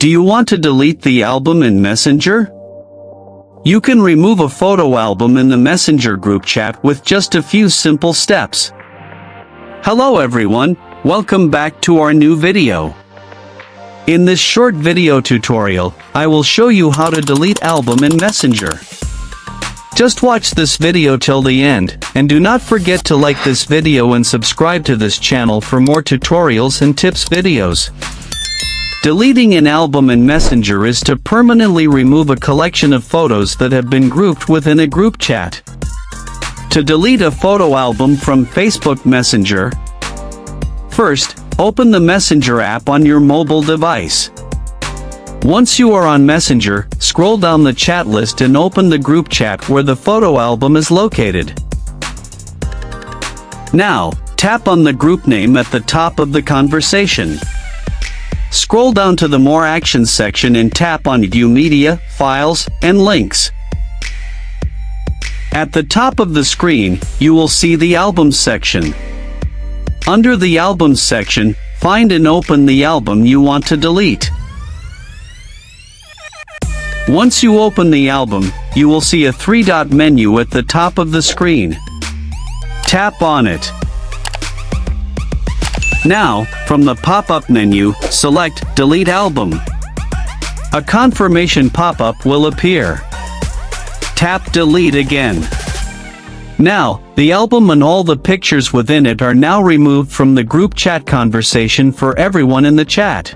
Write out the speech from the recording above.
Do you want to delete the album in Messenger? You can remove a photo album in the Messenger group chat with just a few simple steps. Hello everyone, welcome back to our new video. In this short video tutorial, I will show you how to delete album in Messenger. Just watch this video till the end, and do not forget to like this video and subscribe to this channel for more tutorials and tips videos. Deleting an album in Messenger is to permanently remove a collection of photos that have been grouped within a group chat. To delete a photo album from Facebook Messenger, first, open the Messenger app on your mobile device. Once you are on Messenger, scroll down the chat list and open the group chat where the photo album is located. Now, tap on the group name at the top of the conversation. Scroll down to the More Actions section and tap on View Media, Files, and Links. At the top of the screen, you will see the Albums section. Under the Albums section, find and open the album you want to delete. Once you open the album, you will see a three-dot menu at the top of the screen. Tap on it. Now, from the pop-up menu, select Delete Album. A confirmation pop-up will appear. Tap Delete again. Now, the album and all the pictures within it are now removed from the group chat conversation for everyone in the chat.